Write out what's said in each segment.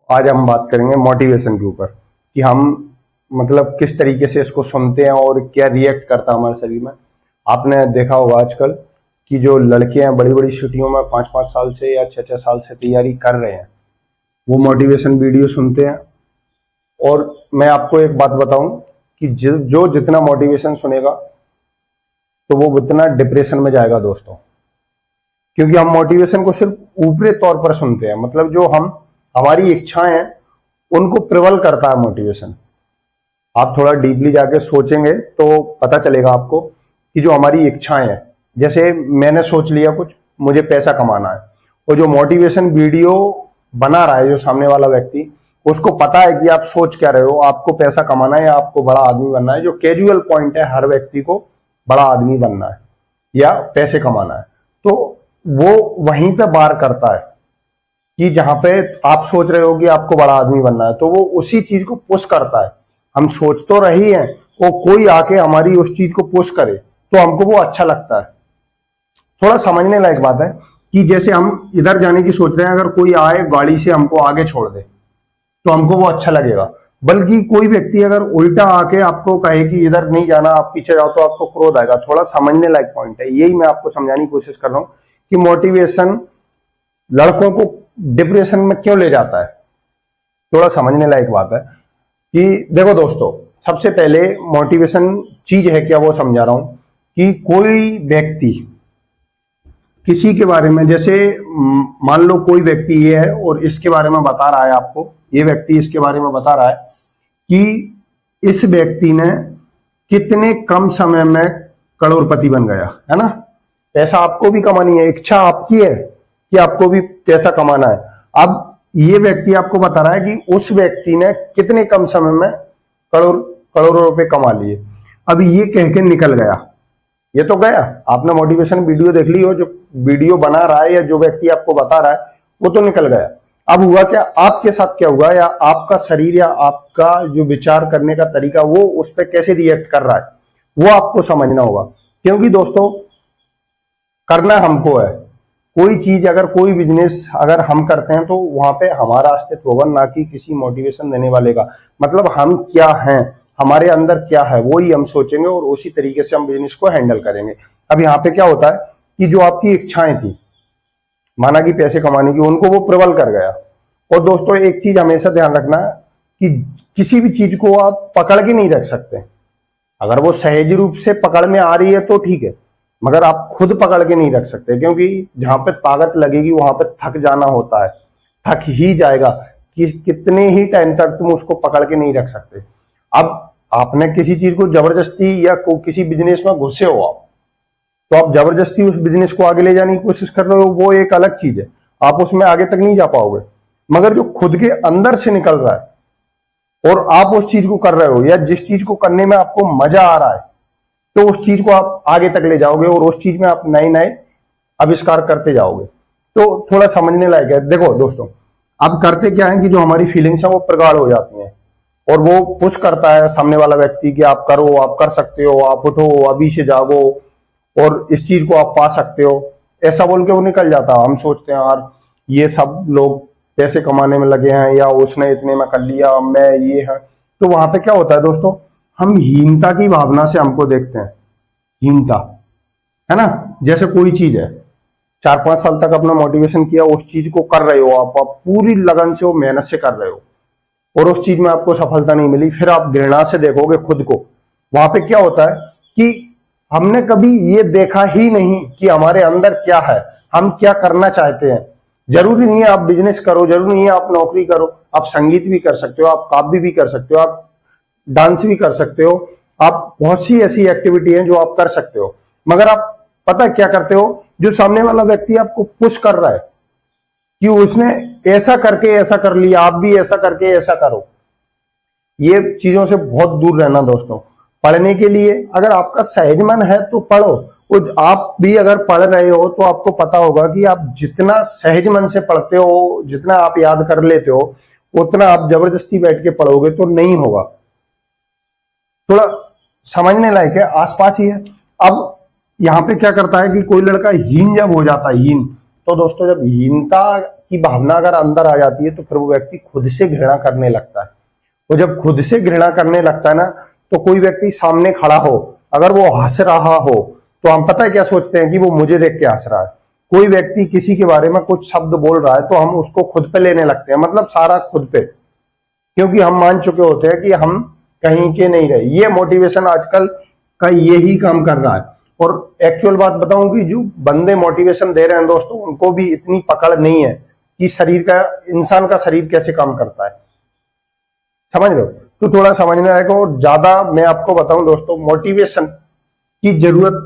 आज हम बात करेंगे मोटिवेशन के ऊपर कि हम मतलब किस तरीके से इसको सुनते हैं और क्या रिएक्ट करता है हमारे शरीर में। आपने देखा होगा आजकल कि जो लड़के हैं बड़ी बड़ी सिटियों में 5-5 साल से या 6-6 साल से तैयारी कर रहे हैं, वो मोटिवेशन वीडियो सुनते हैं। और मैं आपको एक बात बताऊं कि जो जितना मोटिवेशन सुनेगा तो वो उतना डिप्रेशन में जाएगा दोस्तों, क्योंकि हम मोटिवेशन को सिर्फ ऊपरी तौर पर सुनते हैं। मतलब जो हमारी इच्छाएं हैं उनको प्रबल करता है मोटिवेशन। आप थोड़ा डीपली जाके सोचेंगे तो पता चलेगा आपको कि जो हमारी इच्छाएं हैं, जैसे मैंने सोच लिया कुछ, मुझे पैसा कमाना है, और जो मोटिवेशन वीडियो बना रहा है जो सामने वाला व्यक्ति, उसको पता है कि आप सोच क्या रहे हो, आपको पैसा कमाना है या आपको बड़ा आदमी बनना है। जो कैजुअल पॉइंट है हर व्यक्ति को, बड़ा आदमी बनना है या पैसे कमाना है, तो वो वहीं पे बार करता है कि जहां पे आप सोच रहे हो कि आपको बड़ा आदमी बनना है, तो वो उसी चीज को पुश करता है। हम सोच तो रही हैं, वो कोई आके हमारी उस चीज को पुश करे तो हमको वो अच्छा लगता है। थोड़ा समझने लायक बात है कि जैसे हम इधर जाने की सोच रहे हैं, अगर कोई आए गाड़ी से हमको आगे छोड़ दे तो हमको वो अच्छा लगेगा। बल्कि कोई व्यक्ति अगर उल्टा आके आपको कहे कि इधर नहीं जाना, आप पीछे जाओ, तो आपको क्रोध आएगा। थोड़ा समझने लायक पॉइंट है, यही मैं आपको समझाने की कोशिश कर रहा हूं कि मोटिवेशन लड़कों को डिप्रेशन में क्यों ले जाता है। थोड़ा समझने लायक बात है कि देखो दोस्तों, सबसे पहले मोटिवेशन चीज है क्या वो समझा रहा हूं कि कोई व्यक्ति किसी के बारे में, जैसे मान लो कोई व्यक्ति ये है और इसके बारे में बता रहा है आपको, ये व्यक्ति इसके बारे में बता रहा है कि इस व्यक्ति ने कितने कम समय में करोड़पति बन गया है ना। पैसा आपको भी कमानी है, इच्छा आपकी है कि आपको भी पैसा कमाना है। अब ये व्यक्ति आपको बता रहा है कि उस व्यक्ति ने कितने कम समय में करोड़ों रुपए कमा लिए। अब ये कह के निकल गया, ये तो गया। आपने मोटिवेशन वीडियो देख ली हो, जो वीडियो बना रहा है या जो व्यक्ति आपको बता रहा है वो तो निकल गया। अब हुआ क्या, आपके साथ क्या हुआ, या आपका शरीर या आपका जो विचार करने का तरीका वो उस पर कैसे रिएक्ट कर रहा है, वो आपको समझना होगा। क्योंकि दोस्तों करना हमको है कोई चीज, अगर कोई बिजनेस अगर हम करते हैं तो वहां पे हमारा अस्तित्व होगा, ना कि किसी मोटिवेशन देने वाले का। मतलब हम क्या हैं, हमारे अंदर क्या है, वो ही हम सोचेंगे और उसी तरीके से हम बिजनेस को हैंडल करेंगे। अब यहाँ पे क्या होता है कि जो आपकी इच्छाएं थी, माना कि पैसे कमाने की, उनको वो प्रबल कर गया। और दोस्तों एक चीज हमेशा ध्यान रखना कि किसी भी चीज को आप पकड़ के नहीं रख सकते। अगर वो सहज रूप से पकड़ में आ रही है तो ठीक है, मगर आप खुद पकड़ के नहीं रख सकते, क्योंकि जहां पे ताकत लगेगी वहां पे थक जाना होता है, थक ही जाएगा कि कितने ही टाइम तक तुम उसको पकड़ के नहीं रख सकते। अब आपने किसी चीज को जबरदस्ती या किसी बिजनेस में घुसे हो आप, तो आप जबरदस्ती उस बिजनेस को आगे ले जाने की कोशिश कर रहे हो, वो एक अलग चीज है, आप उसमें आगे तक नहीं जा पाओगे। मगर जो खुद के अंदर से निकल रहा है और आप उस चीज को कर रहे हो, या जिस चीज को करने में आपको मजा आ रहा है, तो उस चीज को आप आगे तक ले जाओगे और उस चीज में आप नए नए आविष्कार करते जाओगे। तो थोड़ा समझने लायक है। देखो दोस्तों, अब करते क्या है कि जो हमारी फीलिंग्स है वो प्रगाढ़ हो जाती हैं और वो पुश करता है सामने वाला व्यक्ति कि आप करो, आप कर सकते हो, आप उठो, अभी से जागो और इस चीज को आप पा सकते हो, ऐसा बोल के वो निकल जाता है। हम सोचते हैं यार ये सब लोग पैसे कमाने में लगे हैं, या उसने इतने में कर लिया, मैं ये है। तो वहां पे क्या होता है दोस्तों, हम हीनता की भावना से हमको देखते हैं, हीनता, है ना। जैसे कोई चीज है, 4-5 साल तक अपना मोटिवेशन किया, उस चीज को कर रहे हो आप पूरी लगन से, वो मेहनत से कर रहे हो और उस चीज में आपको सफलता नहीं मिली, फिर आप घृणा से देखोगे खुद को। वहां पे क्या होता है कि हमने कभी ये देखा ही नहीं कि हमारे अंदर क्या है, हम क्या करना चाहते हैं। जरूरी नहीं है आप बिजनेस करो, जरूरी नहीं है आप नौकरी करो, आप संगीत भी कर सकते हो, आप काव्य भी कर सकते हो, आप डांस भी कर सकते हो, आप बहुत सी ऐसी एक्टिविटी हैं जो आप कर सकते हो। मगर आप पता क्या करते हो, जो सामने वाला व्यक्ति आपको पुश कर रहा है कि उसने ऐसा करके ऐसा कर लिया, आप भी ऐसा करके ऐसा करो, ये चीजों से बहुत दूर रहना दोस्तों। पढ़ने के लिए अगर आपका सहज मन है तो पढ़ो, और आप भी अगर पढ़ रहे हो तो आपको पता होगा कि आप जितना सहज मन से पढ़ते हो, जितना आप याद कर लेते हो, उतना आप जबरदस्ती बैठ के पढ़ोगे तो नहीं होगा। थोड़ा समझने लायक है, आसपास ही है। अब यहाँ पे क्या करता है कि कोई लड़का हीन जब हो जाता है, हीन, तो दोस्तों जब हीनता की भावना अगर अंदर आ जाती है तो फिर वो व्यक्ति खुद से घृणा करने लगता है। वो जब खुद से घृणा करने लगता है ना, तो कोई व्यक्ति सामने खड़ा हो, अगर वो हंस रहा हो तो हम पता है क्या सोचते हैं कि वो मुझे देख के हंस रहा है। कोई व्यक्ति किसी के बारे में कुछ शब्द बोल रहा है तो हम उसको खुद पे लेने लगते हैं, मतलब सारा खुद पे, क्योंकि हम मान चुके होते हैं कि हम कहीं के नहीं रहे। ये मोटिवेशन आजकल का यही काम कर रहा है। और एक्चुअल बात बताऊं कि जो बंदे मोटिवेशन दे रहे हैं दोस्तों, उनको भी इतनी पकड़ नहीं है कि इंसान का शरीर कैसे काम करता है, समझ लो। तो थोड़ा समझने आएगा। और ज्यादा मैं आपको बताऊं दोस्तों, मोटिवेशन की जरूरत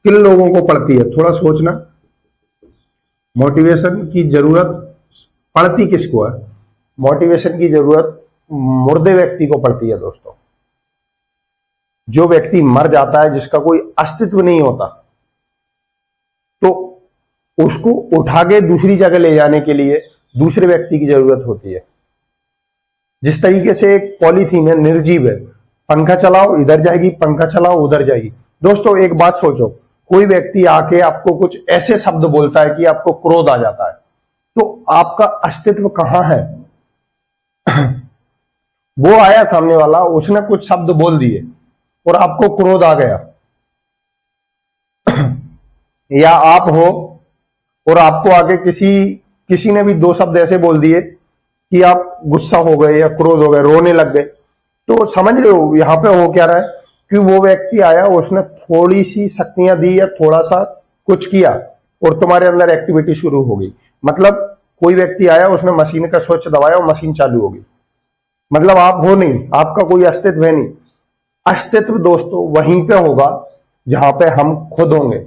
किन लोगों को पड़ती है, थोड़ा सोचना। मोटिवेशन की जरूरत पड़ती किसको है? मोटिवेशन की जरूरत मुर्दे व्यक्ति को पड़ती है दोस्तों। जो व्यक्ति मर जाता है, जिसका कोई अस्तित्व नहीं होता, तो उसको उठा के दूसरी जगह ले जाने के लिए दूसरे व्यक्ति की जरूरत होती है। जिस तरीके से एक पॉलीथीन है, निर्जीव है, पंखा चलाओ इधर जाएगी, पंखा चलाओ उधर जाएगी। दोस्तों एक बात सोचो, कोई व्यक्ति आके आपको कुछ ऐसे शब्द बोलता है कि आपको क्रोध आ जाता है, तो आपका अस्तित्व कहां है? वो आया सामने वाला, उसने कुछ शब्द बोल दिए और आपको क्रोध आ गया। या आप हो और आपको आगे किसी ने भी दो शब्द ऐसे बोल दिए कि आप गुस्सा हो गए या क्रोध हो गए, रोने लग गए। तो समझ रहे हो यहां पे हो क्या रहा है कि वो व्यक्ति आया, उसने थोड़ी सी शक्तियां दी या थोड़ा सा कुछ किया और तुम्हारे अंदर एक्टिविटी शुरू हो गई। मतलब कोई व्यक्ति आया, उसने मशीन का स्विच दबाया और मशीन चालू हो गई। मतलब आप हो नहीं, आपका कोई अस्तित्व है नहीं। अस्तित्व दोस्तों वहीं पे होगा जहां पे हम खुद होंगे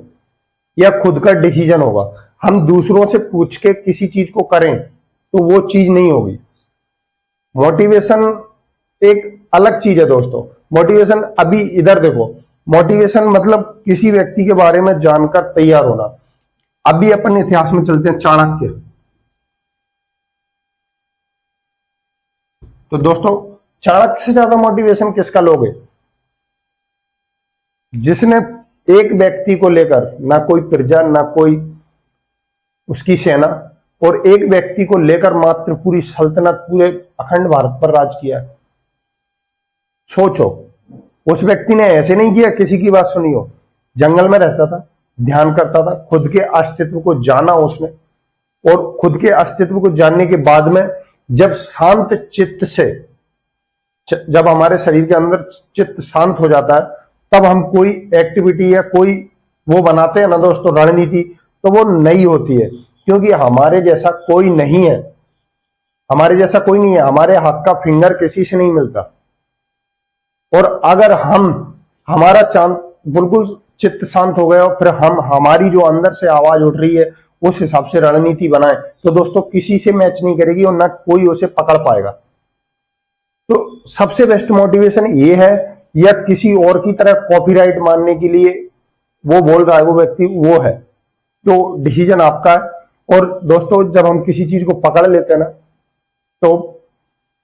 या खुद का डिसीजन होगा। हम दूसरों से पूछ के किसी चीज को करें तो वो चीज नहीं होगी। मोटिवेशन एक अलग चीज है दोस्तों। मोटिवेशन, अभी इधर देखो, मोटिवेशन मतलब किसी व्यक्ति के बारे में जानकर तैयार होना। अभी अपन इतिहास में चलते हैं, चाणक्य। तो दोस्तों चाणक्य से ज्यादा मोटिवेशन किसका लोगे? जिसने एक व्यक्ति को लेकर, ना कोई प्रजा ना कोई उसकी सेना, और एक व्यक्ति को लेकर मात्र पूरी सल्तनत, पूरे अखंड भारत पर राज किया। सोचो, उस व्यक्ति ने ऐसे नहीं किया किसी की बात सुनी हो। जंगल में रहता था, ध्यान करता था, खुद के अस्तित्व को जाना उसने, और खुद के अस्तित्व को जानने के बाद में जब शांत चित्त से, जब हमारे शरीर के अंदर चित्त शांत हो जाता है, तब हम कोई एक्टिविटी या कोई वो बनाते हैं ना दोस्तों, रणनीति, तो वो नई होती है। क्योंकि हमारे जैसा कोई नहीं है, हमारे जैसा कोई नहीं है। हमारे हाथ का फिंगर किसी से नहीं मिलता। और अगर हमारा चांद बिल्कुल चित्त शांत हो गया और फिर हमारी जो अंदर से आवाज उठ रही है उस हिसाब से रणनीति बनाए, तो दोस्तों किसी से मैच नहीं करेगी और ना कोई उसे पकड़ पाएगा। तो सबसे बेस्ट मोटिवेशन ये है, या किसी और की तरह कॉपीराइट मारने के लिए वो बोल रहा है वो व्यक्ति, वो है। तो डिसीजन आपका है। और दोस्तों जब हम किसी चीज को पकड़ लेते हैं ना, तो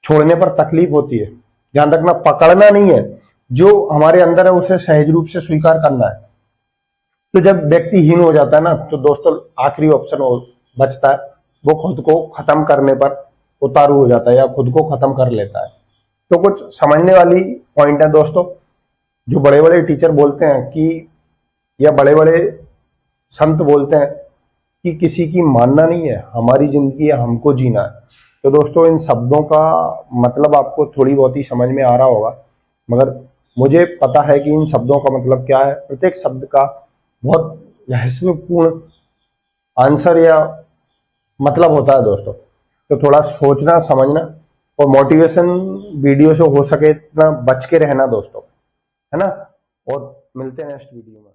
छोड़ने पर तकलीफ होती है। ध्यान रखना, पकड़ना नहीं है, जो हमारे अंदर है उसे सहज रूप से स्वीकार करना है। तो जब व्यक्ति हीन हो जाता है ना, तो दोस्तों आखिरी ऑप्शन बचता है, वो खुद को खत्म करने पर उतारू हो जाता है या खुद को खत्म कर लेता है। तो कुछ समझने वाली पॉइंट है दोस्तों। जो बड़े बड़े टीचर बोलते हैं कि, या बड़े बड़े संत बोलते हैं कि किसी की मानना नहीं है, हमारी जिंदगी है, हमको जीना है। तो दोस्तों इन शब्दों का मतलब आपको थोड़ी बहुत ही समझ में आ रहा होगा, मगर मुझे पता है कि इन शब्दों का मतलब क्या है। प्रत्येक शब्द का बहुत रहस्यपूर्ण आंसर या मतलब होता है दोस्तों। तो थोड़ा सोचना समझना, और मोटिवेशन वीडियो से हो सके इतना बच के रहना दोस्तों, है ना। और मिलते हैं नेक्स्ट वीडियो में।